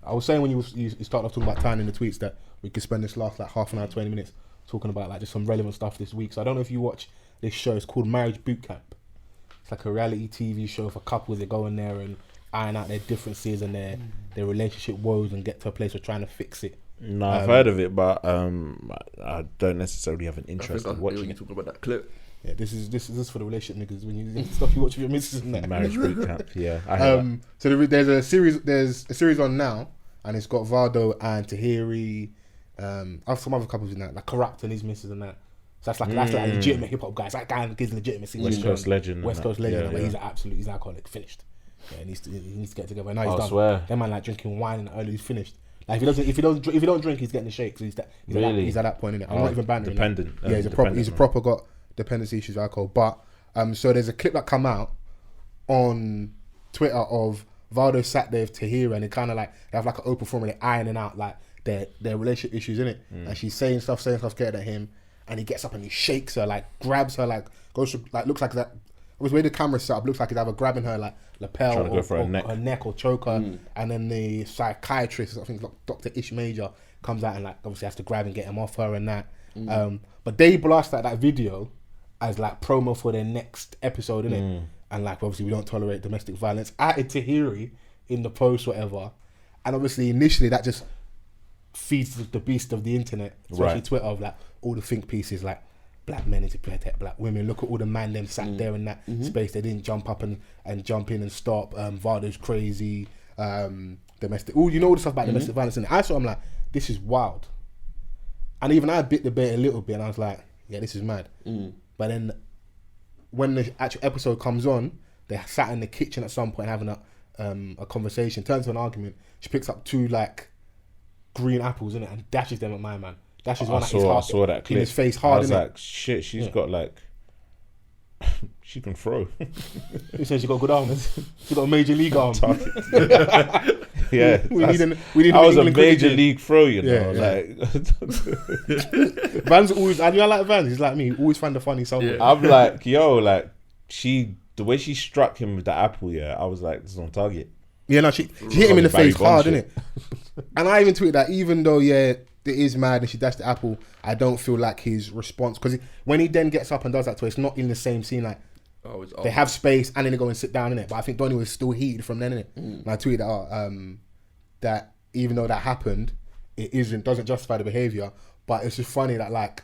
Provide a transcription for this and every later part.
I was saying when you started off talking about time in the tweets that we could spend this last like half an hour, 20 minutes talking about like just some relevant stuff this week. So I don't know if you watch this show. It's called Marriage Boot Camp. It's like a reality TV show for couples that go in there and iron out their differences and their relationship woes and get to a place of trying to fix it. No, I've heard of it, but I don't necessarily have an interest in watching it. You talking about that clip? Yeah, this is for the relationship niggas when you stuff you watch with your missus and that. Marriage Boot Camp, yeah. I heard so there's a series on now, and it's got Vado and Tahiry, some other couples in that, like Corrupt and his missus and that. So that's like a legitimate hip hop guy. It's like a guy that gives legitimacy. West Coast legend, but he's he's an alcoholic, finished. Yeah, he needs to get together. Now he's done. Swear. That man like drinking wine and early, he's finished. Like if he don't drink, he's getting the shakes. He's at that point in it. I'm not even bantering. Dependent. Yeah, he's a proper got dependency issues with alcohol. But so there's a clip that come out on Twitter of Vado sat there with Tahiry and they kind of like they have like an open forum and they're ironing out like their relationship issues in it. And she's saying stuff scared at him, and he gets up and he shakes her, like grabs her, like goes to, like looks like that. The way the camera's set up looks like he's either grabbing her like lapel or her neck or choke her, and then the psychiatrist, I think Dr. Ish Major, comes out and like obviously has to grab and get him off her and that. But they blast that video as like promo for their next episode, innit? And like obviously we don't tolerate domestic violence. Added Tahiry in the post, whatever, and obviously initially that just feeds the beast of the internet, especially Twitter, of like all the think pieces like black men need to protect black women. Look at all the man them sat there in that space. They didn't jump up and jump in and stop. Vado's crazy. Domestic. Oh, you know all the stuff about domestic violence. And I saw, I'm like, this is wild. And even I bit the bait a little bit, and I was like, yeah, this is mad. But then when the actual episode comes on, they sat in the kitchen at some point having a conversation. Turns to an argument. She picks up 2 like green apples in it and dashes them at my man. That's just one at his heart. I saw that clip. In his face hard, I was like, shit, she's got like, she can throw. He says she got good arms. She got a major league arm. Yeah. we need I was a major league throw, you know. Like Vans always, I like Vans, he's like me, always find the funny somewhere. Yeah. I'm like, yo, like the way she struck him with the apple, I was like, this is on target. Yeah, no, she hit him in the face hard, innit? And I even tweeted that even though, it is mad and she dashed the apple, I don't feel like his response, because when he then gets up and does that to her, it's not in the same scene. Like they have space and then they go and sit down in it. But I think Donnie was still heated from then, innit? And I tweeted that even though that happened, it doesn't justify the behaviour. But it's just funny that like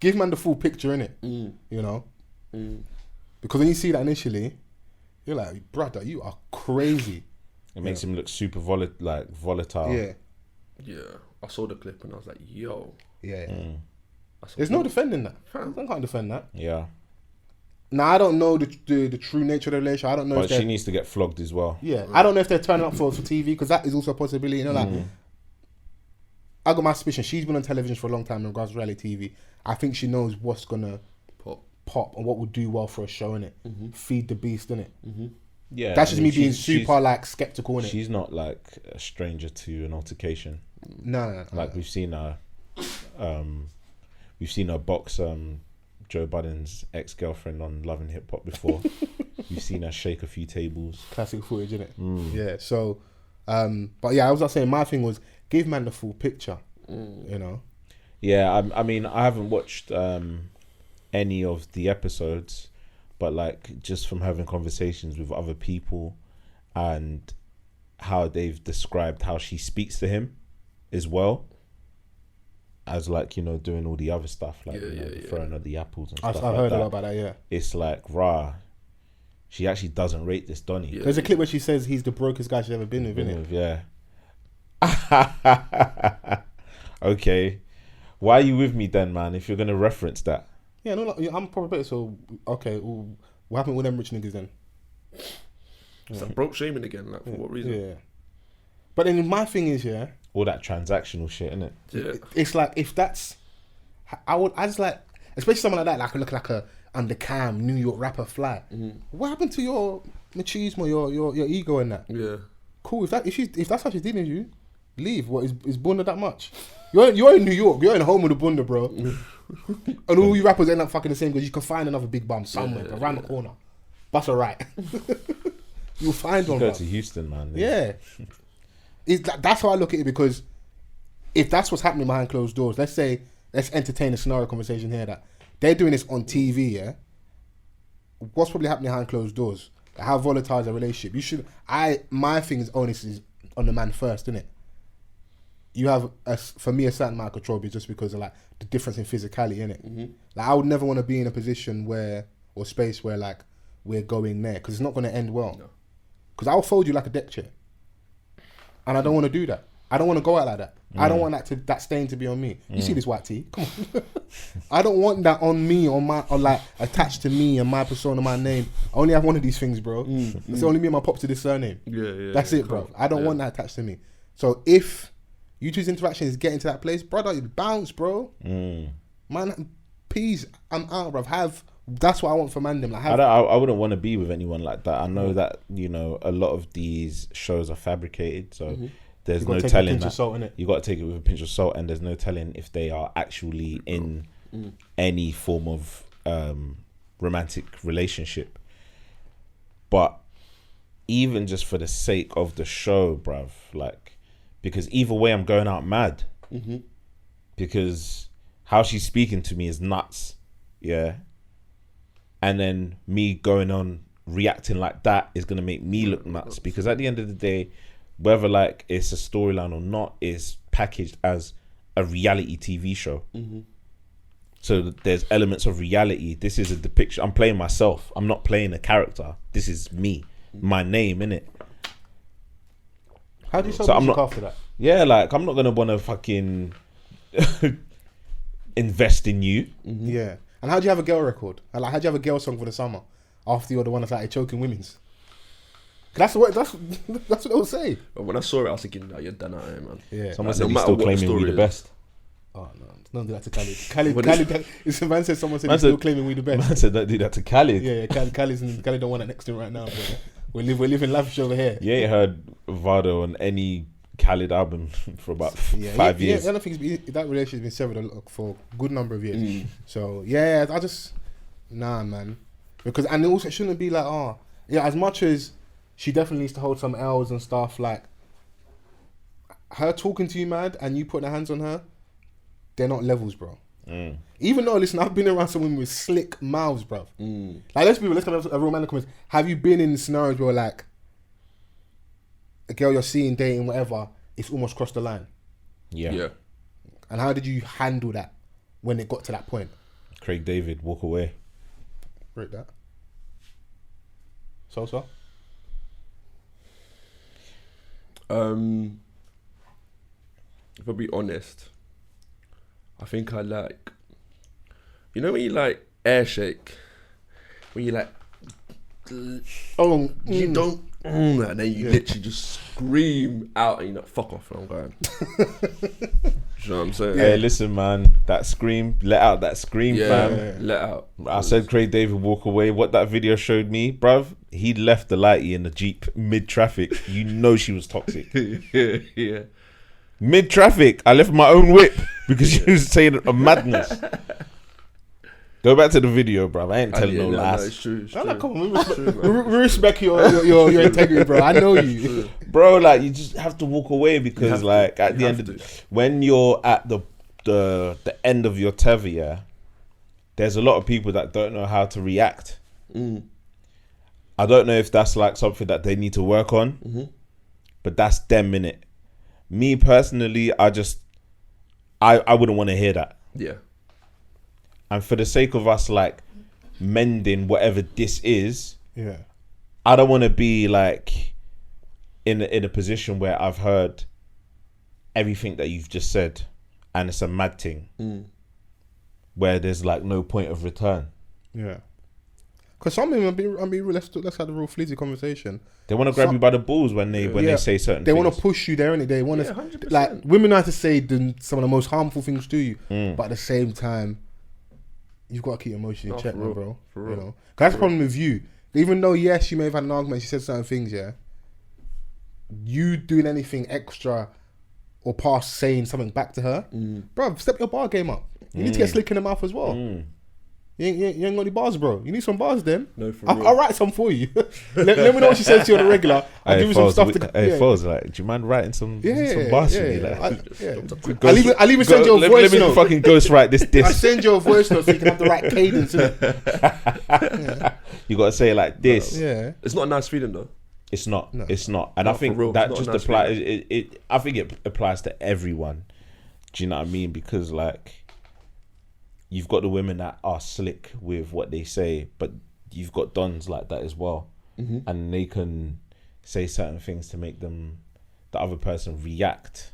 give man the full picture, innit? You know, because when you see that initially, you're like, brother, you are crazy. It makes him look super volatile. Yeah. I saw the clip and I was like, yo. Yeah. There's no defending that. I can't defend that. Yeah. Now, I don't know the true nature of the relationship. I don't know but she needs to get flogged as well. Yeah. I don't know if they're turning up for TV, because that is also a possibility. You know, like, I got my suspicion. She's been on television for a long time in regards to reality TV. I think she knows what's going to pop and what will do well for a show, innit? Feed the beast, innit? Yeah. That's just me being super, like, skeptical, innit? She's not, like, a stranger to an altercation. No. Like we've seen her box Joe Budden's ex-girlfriend on Love and Hip Hop before. We've seen her shake a few tables. Classic footage, innit? Yeah. So, but yeah, I was not saying my thing was give man the full picture. You know. Yeah, I mean, I haven't watched any of the episodes, but like just from having conversations with other people and how they've described how she speaks to him as well as like, you know, doing all the other stuff, like throwing her the apples and stuff. I've heard a lot about that. Yeah, it's like she actually doesn't rate this Donnie. There's a clip where she says he's the brokest guy she's ever been with, innit? Yeah. Okay, why are you with me then, man, if you're gonna reference that? Yeah, no, I'm probably better. So okay, what happened with them rich niggas then? It's like broke shaming again, like for what reason? Yeah. But then my thing is, all that transactional shit, innit? Yeah. It's like, if that's, I just like, especially someone like that, like look like a undercam New York rapper Fly. What happened to your machismo, your ego in that? Yeah. Cool. If that's how she's dealing with you, leave. What is Bunda that much? You're in New York. You're in home with the Bunda, bro. And all you rappers end up fucking the same, because you can find another big bum somewhere around the corner. Bust a right. You'll find one. Go to Houston, man. Yeah. That's how I look at it, because if that's what's happening behind closed doors, let's entertain a scenario conversation here that they're doing this on TV, yeah? What's probably happening behind closed doors? How volatile is a relationship? My thing is onus is on the man first, isn't it? You have, for me, a certain amount of control just because of like the difference in physicality, innit? Mm-hmm. Like I would never want to be in a position or space where like we're going there, because it's not going to end well. Because I'll fold you like a deck chair, and I don't want to do that. I don't want to go out like that. I don't want that stain to be on me. You see this white tee? Come on. I don't want that on me, or like attached to me and my persona, my name. I only have one of these things, bro. It's only me and my pops to this surname. Yeah. That's it, bro. I don't want that attached to me. So if you two's interaction is getting to that place, brother, you bounce, bro. Man, peace. I'm out, bro. That's what I want for Mandem. Like, I wouldn't want to be with anyone like that. I know that, you know, a lot of these shows are fabricated, so there's no telling that. You got to take it with a pinch of salt, and there's no telling if they are actually in any form of romantic relationship. But even just for the sake of the show, bruv, like, because either way I'm going out mad. Because how she's speaking to me is nuts. Yeah. And then me going on reacting like that is going to make me look nuts, because at the end of the day, whether like it's a storyline or not, is packaged as a reality TV show. So there's elements of reality. This is a depiction. I'm playing myself. I'm not playing a character. This is me, my name, innit? How do you so music after that? Yeah, like I'm not gonna want to fucking invest in you. Yeah. And how do you have a girl record? And like, how do you have a girl song for the summer after you're the one that's like choking women's? That's what they'll say. But when I saw it, I was thinking, "No, you're done out here, man." Yeah. Someone said he's still claiming we the best. Oh no, don't do that to Khalid. It's a man said someone said he's still claiming we the best. Man said don't do that to Khalid. Yeah, Khalid don't want that next to him right now. We're living lavish over here. You ain't heard Vado on any Khalid album for about 5 years. Yeah, I don't think that relationship's been severed for a good number of years. So yeah, I just man, because and also it shouldn't be like as much as she definitely needs to hold some L's and stuff, like her talking to you mad and you putting her hands on her, they're not levels, bro. Even though, listen, I've been around some women with slick mouths, bro. Like let's have a romantic comment. Have you been in scenarios where like a girl you're seeing, dating, whatever, it's almost crossed the line? Yeah. And how did you handle that when it got to that point? Craig David, walk away. Break that. So? If I'll be honest, I think I like, you know when you like air shake, when you like, you don't, and then you literally just scream out and you're like, fuck off, and I'm going. Do you know what I'm saying? Hey, listen, man, that scream, let out that scream, fam. Yeah, let out. I said Craig David walk away. What that video showed me, bruv, he left the lighty in the Jeep mid-traffic. You know she was toxic. Yeah. Mid-traffic, I left my own whip because she was saying a madness. Go back to the video, bruv. I ain't telling no lies. No, it's true. Come on, we respect your integrity, bro. I know you. Bro, like, you just have to walk away because, like, at the end of the... When you're at the end of your tether, yeah, there's a lot of people that don't know how to react. I don't know if that's, like, something that they need to work on, but that's them, innit? Me, personally, I wouldn't want to hear that. Yeah. And for the sake of us, like, mending whatever this is, yeah, I don't want to be like in a position where I've heard everything that you've just said and it's a mad thing where there's like no point of return. Yeah, because some women, let's have the real fleazy conversation. They want to grab you by the balls when they say certain things. They want to push you there, innit? They want to, like, women know how to say some of the most harmful things to you, but at the same time, you've got to keep emotionally in check, man, bro. For real. You know, 'cause that's the problem with you. Even though, yes, you may have had an argument, she said certain things, yeah, you doing anything extra or past saying something back to her, bro, step your bar game up. You need to get slick in the mouth as well. You ain't got any bars, bro. You need some bars then. No, for real. I'll write some for you. let me know what she says to you on the regular. I'll give you some stuff to. Hey, Fols, like, do you mind writing some bars for me? Like, I'll even send you a voice let note. me fucking ghostwrite this I'll disc. send you a voice note so you can have the right cadence. Yeah. You gotta say it like this. Yeah. It's not a nice feeling though. It's not. No. It's not. And No, I think for real, that it's just not a nice applies. I think it applies to everyone. Do you know what I mean? Because like, you've got the women that are slick with what they say, but you've got dons like that as well, and they can say certain things to make the other person react.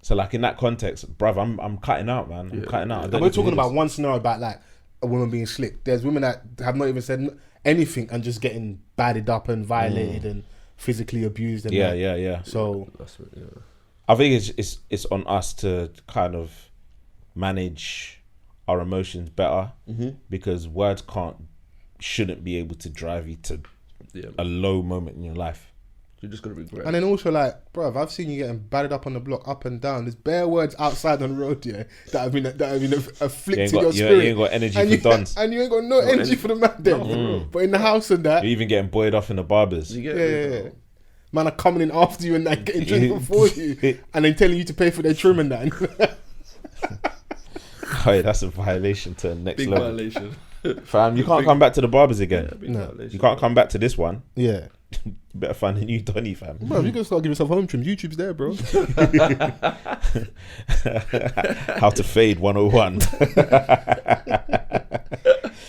So like in that context, bruv, I'm cutting out, man. I'm cutting out. We're talking about one scenario about like a woman being slick. There's women that have not even said anything and just getting batted up and violated and physically abused. And yeah. So That's what, I think it's on us to kind of manage our emotions better, because words shouldn't be able to drive you to a low moment in your life. You're just gonna regret. and then also like, bruv, I've seen you getting batted up on the block, up and down. There's bare words outside on the road, that have been afflicted your spirit. You ain't got energy for dons. And you ain't got no energy for the man then. But in the house and that, You're even getting buoyed off in the barbers. You get yeah. Man are coming in after you and that getting drinks before you, and then telling you to pay for their trim and that. Oh, yeah, that's a violation to the next big level. violation. Fam, you can't come back to the barbers again. Big No. violation. You can't come back to this one. Yeah. You better find a new Donny, fam. Bro, you can start giving yourself home trims. YouTube's there, bro. How to fade 101.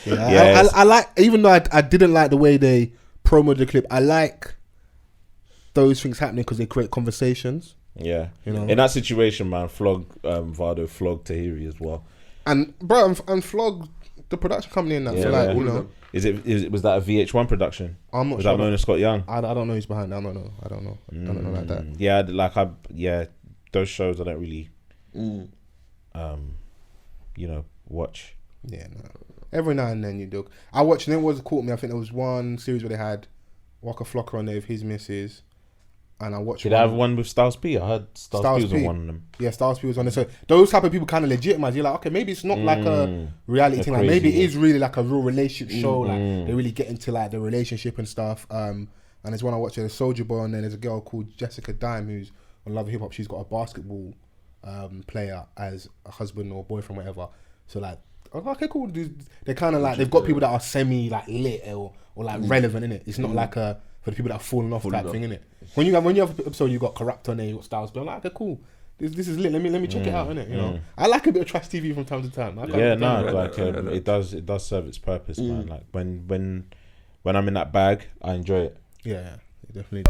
Yeah, Yes. I like, even though I didn't like the way they promoted the clip, I like those things happening because they create conversations. Yeah. You know? In that situation, man, Vado flogged Tahiry as well. And bro, and Flog, the production company in that. Yeah, so like, yeah. you know, Was that a VH1 production? I'm not Was sure. that Mona Scott Young? I don't know who's behind that. I don't know like that. Yeah, those shows I don't really, watch. Yeah, no. Every now and then you do. I watched, and it was caught me. I think there was one series where they had Waka Flocka on there with his missus, and I watched. Did I have one with Styles P? I heard Styles P was on one of them. Yeah, Styles P was on there. So those type of people kind of legitimize. You're like, okay, maybe it's not like a reality thing. Like crazy, maybe it yeah. is really like a real relationship show. Like they really get into like the relationship and stuff. And there's one I watched, there's Soulja Boy, and then there's a girl called Jessica Dime who's on Love and Hip Hop. She's got a basketball player as a husband or boyfriend, whatever. So like, okay, cool. They're kind of like, they've got people that are semi like lit or like relevant in it. It's not like for the people that are falling off type thing, innit? When you have an episode, you got Corrupt on there, you got Styles, but I'm like, okay, cool. This is lit. Let me check it out, innit? You know, I like a bit of trash TV from time to time. It does serve its purpose, man. Like when I'm in that bag, I enjoy it. Yeah, definitely.